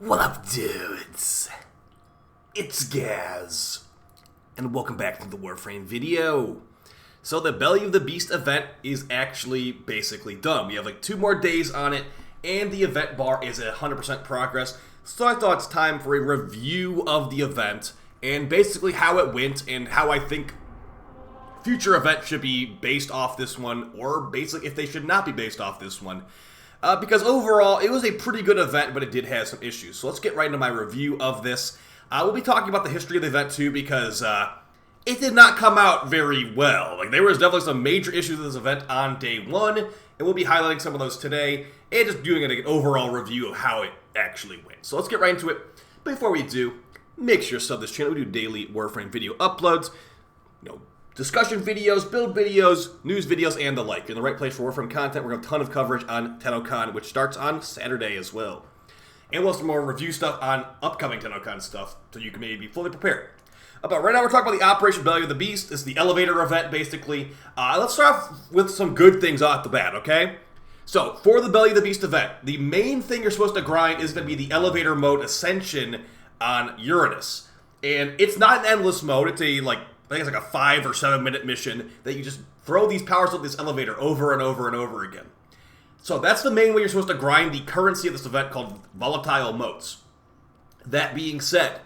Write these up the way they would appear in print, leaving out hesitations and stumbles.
What up, dudes? It's Gaz, and welcome back to the Warframe video. So the Belly of the Beast event is actually basically done. We have like 2 more days on it, and the event bar is at 100% progress. So I thought it's time for a review of the event, and basically how it went, and how I think future events should be based off this one, or basically if they should not be based off this one. Because overall, it was a pretty good event, but it did have some issues. So let's get right into my review of this. We'll be talking about the history of the event too, because it did not come out very well. Like, there was definitely some major issues with this event on day 1, and we'll be highlighting some of those today, and just doing an overall review of how it actually went. So let's get right into it. Before we do, make sure to sub this channel. We do daily Warframe video uploads, discussion videos, build videos, news videos, and the like. You're in the right place for Warframe content. We're going to have a ton of coverage on TennoCon, which starts on Saturday as well. And we'll have some more review stuff on upcoming TennoCon stuff, so you can maybe be fully prepared. But right now we're talking about the Operation Belly of the Beast. This is the elevator event, basically. Let's start off with some good things off the bat, okay? So, for the Belly of the Beast event, the main thing you're supposed to grind is going to be the elevator mode Ascension on Uranus. And it's not an endless mode. It's a, I think it's like a 5 or 7 minute mission that you just throw these powers up this elevator over and over and over again. So that's the main way you're supposed to grind the currency of this event, called volatile motes. That being said,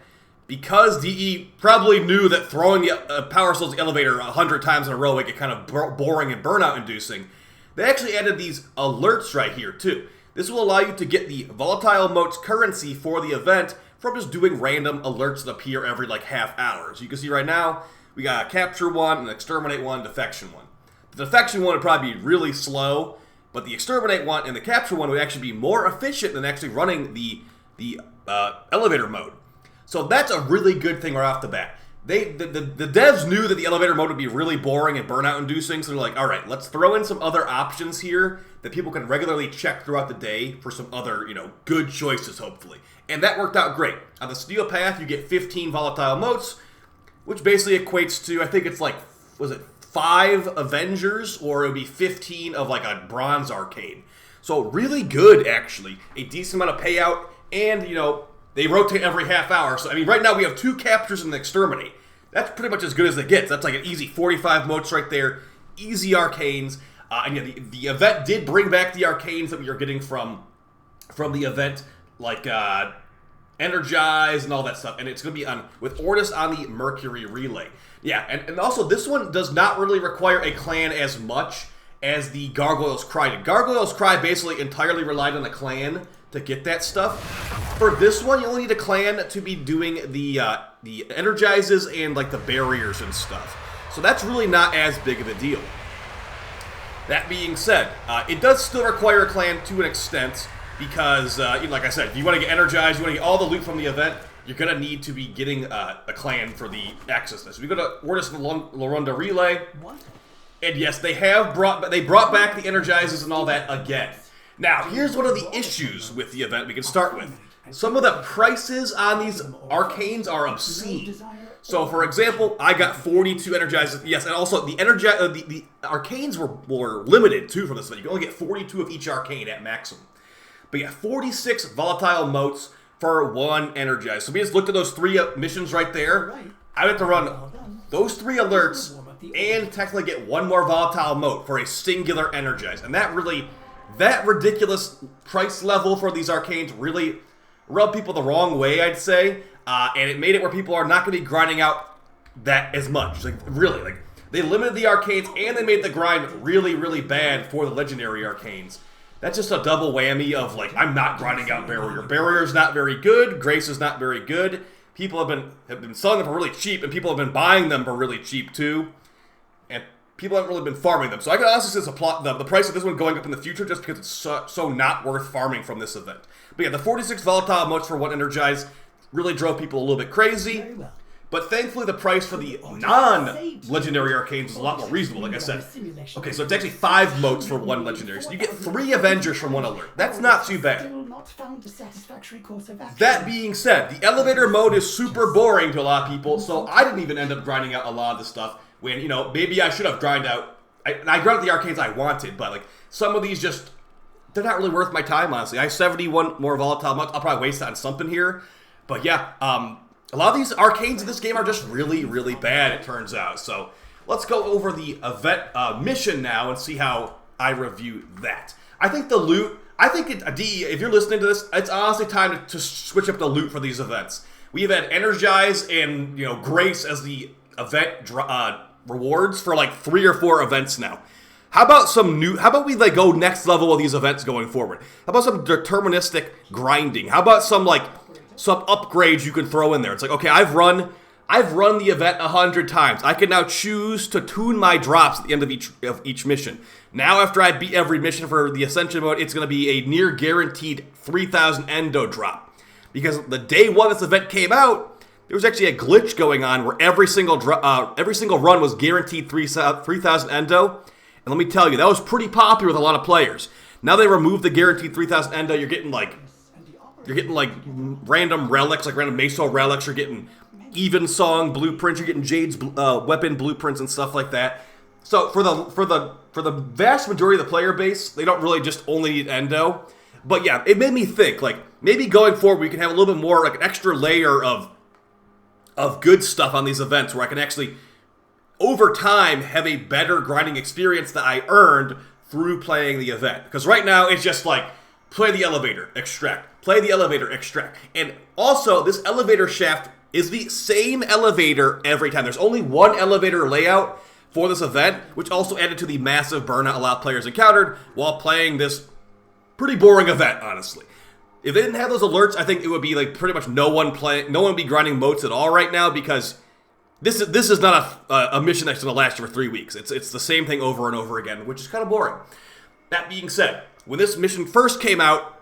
because DE probably knew that throwing the power cells the elevator 100 times in a row would get kind of boring and burnout inducing, they actually added these alerts right here too. This will allow you to get the volatile motes currency for the event from just doing random alerts that appear every half hour. So you can see right now, we got a capture one, an exterminate one, defection one. The defection one would probably be really slow, but the exterminate one and the capture one would actually be more efficient than actually running the elevator mode. So that's a really good thing right off the bat. The devs knew that the elevator mode would be really boring and burnout inducing, so they're like, alright, let's throw in some other options here that people can regularly check throughout the day for some other, good choices, hopefully. And that worked out great. On the Steel Path, you get 15 volatile motes, which basically equates to, I think it's was it 5 Avengers, or it would be 15 of a Bronze Arcane. So really good, actually. A decent amount of payout, and, they rotate every half hour. So, I mean, right now we have 2 captures and an exterminate. That's pretty much as good as it gets. That's like an easy 45 motes right there. Easy arcanes. And yeah, the event did bring back the arcanes that we are getting from the event, Energize and all that stuff, and it's going to be with Ordis on the Mercury Relay. Yeah, and also this one does not really require a clan as much as the Gargoyle's Cry did. Gargoyle's Cry basically entirely relied on a clan to get that stuff. For this one, you only need a clan to be doing the Energizes and the barriers and stuff. So that's really not as big of a deal. That being said, it does still require a clan to an extent, because, like I said, if you want to get energized, you want to get all the loot from the event, you're going to need to be getting a clan for the access to this. We go to Ordis Lorunda Relay, and yes, they brought back the Energizes and all that again. Now, here's one of the issues with the event we can start with. Some of the prices on these arcanes are obscene. So, for example, I got 42 Energizes. Yes, and also the arcanes were limited, too, for this event. You can only get 42 of each arcane at maximum. But yeah, 46 volatile motes for 1 energize. So we just looked at those 3 missions right there. I have to run those 3 alerts and technically get 1 more volatile mote for a singular energize. And that ridiculous price level for these arcanes really rubbed people the wrong way, I'd say. And it made it where people are not going to be grinding out that as much. Really, they limited the arcanes and they made the grind really, really bad for the legendary arcanes. That's just a double whammy of, I'm not grinding out Barrier. Barrier's not very good. Grace is not very good. People have been selling them for really cheap, and people have been buying them for really cheap, too. And people haven't really been farming them. So I can honestly see the price of this one going up in the future just because it's so not worth farming from this event. But yeah, the 46 volatile motes for 1 energize really drove people a little bit crazy. But thankfully, the price for the non-legendary arcanes is a lot more reasonable, like I said. Okay, so it's actually 5 motes for 1 legendary. So you get 3 Avengers from 1 alert. That's not too bad. That being said, the elevator mode is super boring to a lot of people, so I didn't even end up grinding out a lot of the stuff when, maybe I should have grinded out. I grinded the arcanes I wanted, but, some of these just they're not really worth my time, honestly. I have 71 more volatile months. I'll probably waste that on something here. But yeah, a lot of these arcanes in this game are just really, really bad, it turns out. So let's go over the event mission now and see how I review that. I think the loot, if you're listening to this, it's honestly time to switch up the loot for these events. We've had Energize and Grace as the event rewards for like 3 or 4 events now. How about we like go next level with these events going forward? How about some deterministic grinding? How about some upgrades you can throw in there? It's like, okay, I've run the event 100 times. I can now choose to tune my drops at the end of each mission. Now, after I beat every mission for the Ascension mode, it's going to be a near guaranteed 3,000 Endo drop. Because the day one this event came out, there was actually a glitch going on where every single run was guaranteed 3,000 Endo. And let me tell you, that was pretty popular with a lot of players. Now they removed the guaranteed 3,000 Endo. You're getting like random relics, like random Meso relics. You're getting Even Song blueprints. You're getting Jade's weapon blueprints and stuff like that. So for the vast majority of the player base, they don't really just only need Endo. But yeah, it made me think, like, maybe going forward we can have a little bit more, like an extra layer of good stuff on these events where I can actually, over time, have a better grinding experience that I earned through playing the event. Because right now, it's just like, play the elevator, extract. Play the elevator, extract. And also, this elevator shaft is the same elevator every time. There's only one elevator layout for this event, which also added to the massive burnout a lot of players encountered while playing this pretty boring event, honestly. If they didn't have those alerts, I think it would be like pretty much no one would be grinding moats at all right now, because this is not a mission that's going to last you for 3 weeks. It's the same thing over and over again, which is kind of boring. That being said, when this mission first came out,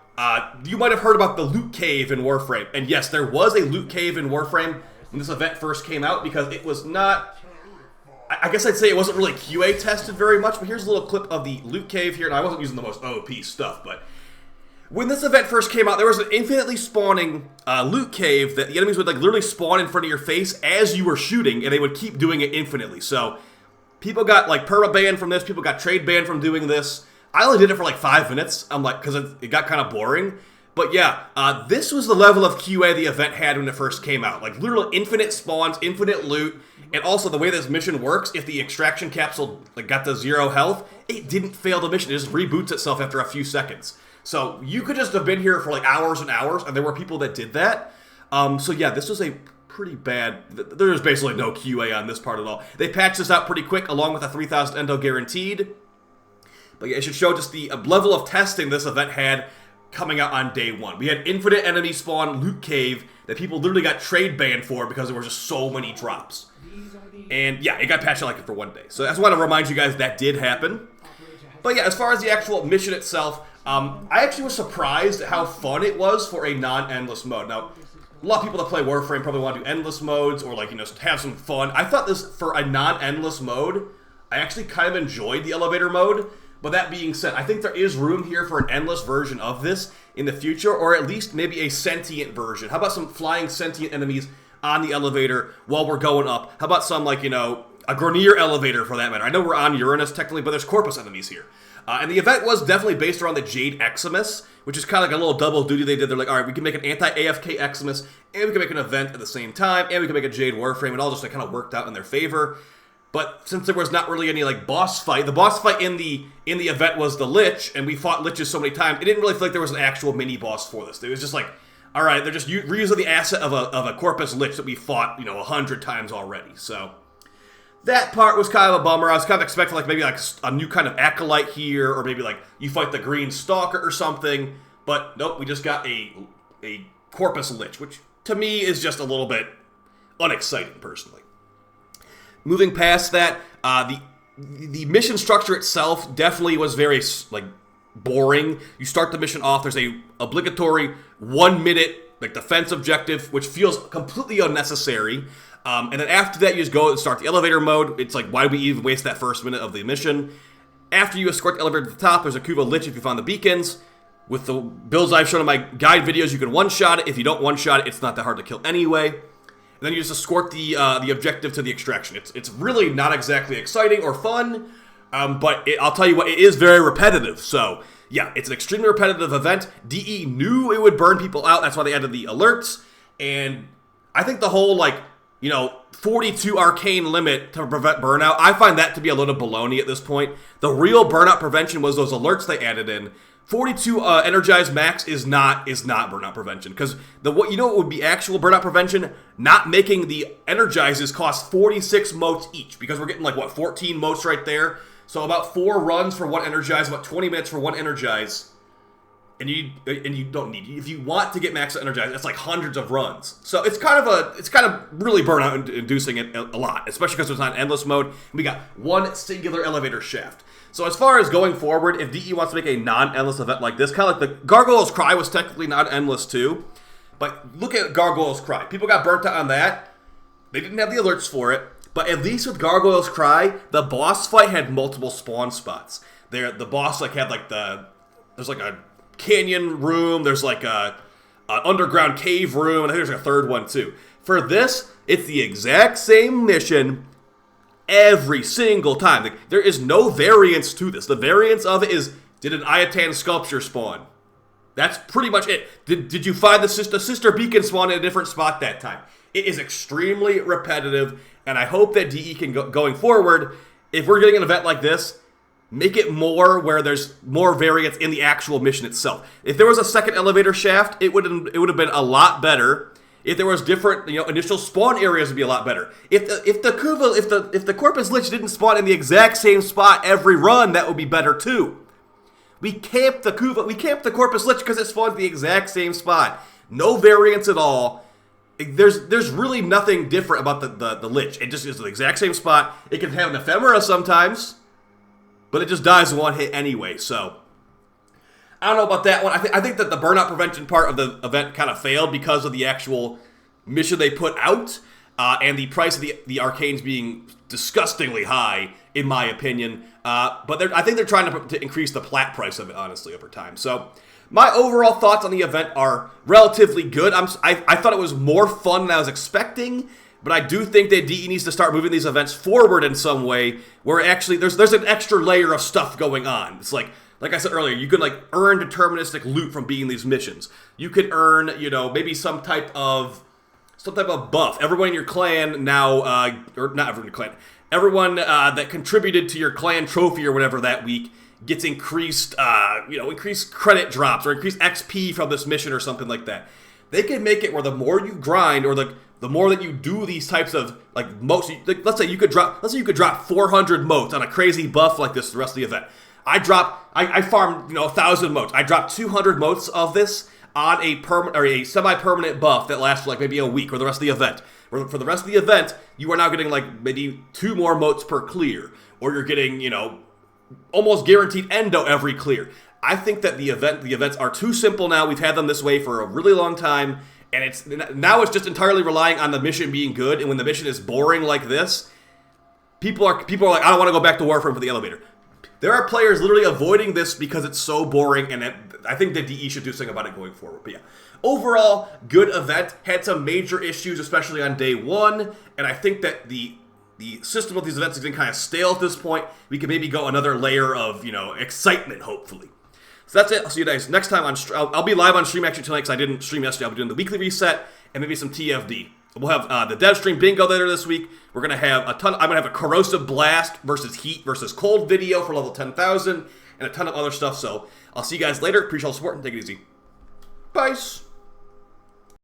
you might have heard about the loot cave in Warframe. And yes, there was a loot cave in Warframe when this event first came out, because it was not, I guess I'd say it wasn't really QA tested very much, but here's a little clip of the loot cave here. And I wasn't using the most OP stuff, but when this event first came out, there was an infinitely spawning loot cave that the enemies would like literally spawn in front of your face as you were shooting, and they would keep doing it infinitely. So people got like perma banned from this, people got trade banned from doing this. I only did it for like 5 minutes. I'm like, because it got kind of boring. But yeah, this was the level of QA the event had when it first came out. Like literally infinite spawns, infinite loot, and also the way this mission works, if the extraction capsule like got to 0 health, it didn't fail the mission. It just reboots itself after a few seconds. So you could just have been here for like hours and hours, and there were people that did that. So yeah, this was a pretty bad, there's basically no QA on this part at all. They patched this out pretty quick, along with a 3,000 Endo guaranteed. But yeah, it should show just the level of testing this event had coming out on day one. We had infinite enemy spawn loot cave that people literally got trade banned for because there were just so many drops. And yeah, it got patched out like for 1 day. So I just want to remind you guys that did happen. But yeah, as far as the actual mission itself, I actually was surprised at how fun it was for a non-endless mode. Now, a lot of people that play Warframe probably want to do endless modes or like, have some fun. I thought this, for a non-endless mode, I actually kind of enjoyed the elevator mode. But that being said, I think there is room here for an endless version of this in the future, or at least maybe a sentient version. How about some flying sentient enemies on the elevator while we're going up? How about some, like, a Grenier elevator for that matter? I know we're on Uranus technically, but there's Corpus enemies here. And the event was definitely based around the Jade Eximus, which is kind of like a little double duty they did. They're like, all right, we can make an anti-AFK Eximus, and we can make an event at the same time, and we can make a Jade Warframe. It all just like, kind of worked out in their favor. But since there was not really any like boss fight, the boss fight in the event was the Lich, and we fought Liches so many times, it didn't really feel like there was an actual mini boss for this. It was just like, all right, they're just reusing the asset of a Corpus Lich that we fought 100 times already. So that part was kind of a bummer. I was kind of expecting like maybe like a new kind of acolyte here, or maybe like you fight the Green Stalker or something. But nope, we just got a Corpus Lich, which to me is just a little bit unexciting personally. Moving past that, the mission structure itself definitely was very like boring. You start the mission off, there's a obligatory 1 minute like defense objective, which feels completely unnecessary. And then after that, you just go and start the elevator mode. It's like, why do we even waste that first minute of the mission? After you escort the elevator to the top, there's a Kuva Lich if you found the beacons. With the builds I've shown in my guide videos, you can one-shot it. If you don't one-shot it, it's not that hard to kill anyway. And then you just escort the objective to the extraction. It's really not exactly exciting or fun, but I'll tell you what, it is very repetitive. So yeah, it's an extremely repetitive event. DE knew it would burn people out. That's why they added the alerts. And I think the whole, 42 arcane limit to prevent burnout, I find that to be a little baloney at this point. The real burnout prevention was those alerts they added in. 42 energized max is not burnout prevention, because what would be actual burnout prevention? Not making the energizes cost 46 motes each, because we're getting 14 motes right there. So about 4 runs for 1 energize, about 20 minutes for 1 energize. And you don't need, if you want to get max energized, it's hundreds of runs. So it's kind of really burnout inducing it a lot, especially because it's not endless mode. And we got 1 singular elevator shaft. So as far as going forward, if DE wants to make a non-endless event like this, kind of like the Gargoyle's Cry was technically non-endless too, but look at Gargoyle's Cry. People got burnt out on that. They didn't have the alerts for it, but at least with Gargoyle's Cry, the boss fight had multiple spawn spots. The boss had there's a canyon room, there's an underground cave room, and I think there's a third one too. For this, it's the exact same mission every single time. There is no variance to this. The variance of it is, did an Ayatan sculpture spawn? That's pretty much it. Did you find the sister beacon spawn in a different spot that time? It is extremely repetitive, and I hope that DE can, going forward, if we're getting an event like this, make it more where there's more variance in the actual mission itself. If there was a second elevator shaft, it would have been a lot better. If there was different, initial spawn areas would be a lot better. If the Corpus Lich didn't spawn in the exact same spot every run, that would be better too. We camped the Corpus Lich because it spawns the exact same spot. No variance at all. There's really nothing different about the Lich. It just is the exact same spot. It can have an ephemera sometimes, but it just dies in 1 hit anyway, so I don't know about that one. I think that the burnout prevention part of the event kind of failed because of the actual mission they put out, and the price of the arcanes being disgustingly high, in my opinion. But I think they're trying to increase the plat price of it, honestly, over time. So my overall thoughts on the event are relatively good. I thought it was more fun than I was expecting, but I do think that DE needs to start moving these events forward in some way, where actually there's an extra layer of stuff going on. It's like I said earlier, you could earn deterministic loot from being these missions. You could earn, maybe some type of buff. Everyone in your clan now, or not everyone in your clan, everyone that contributed to your clan trophy or whatever that week gets increased, increased credit drops or increased XP from this mission or something like that. They can make it where the more you grind or the more that you do these types of motes, let's say you could drop 400 motes on a crazy buff like this the rest of the event. I farmed 1,000 motes. I dropped 200 motes of this on a permanent or a semi-permanent buff that lasts for maybe a week or the rest of the event. For the rest of the event, you are now getting maybe 2 more motes per clear, or you're getting almost guaranteed endo every clear. I think that the events are too simple now. We've had them this way for a really long time, and it's just entirely relying on the mission being good. And when the mission is boring like this, people are like, I don't want to go back to Warframe for the elevator. There are players literally avoiding this because it's so boring, and I think that DE should do something about it going forward. But yeah, overall, good event. Had some major issues, especially on day 1, and I think that the system of these events is getting kind of stale at this point. We can maybe go another layer of, excitement, hopefully. So that's it. I'll see you guys next time on I'll be live on stream actually tonight because I didn't stream yesterday. I'll be doing the weekly reset and maybe some TFD. We'll have the dev stream bingo later this week. We're going to have I'm going to have a corrosive blast versus heat versus cold video for level 10,000 and a ton of other stuff. So I'll see you guys later. Appreciate all the support and take it easy. Bye.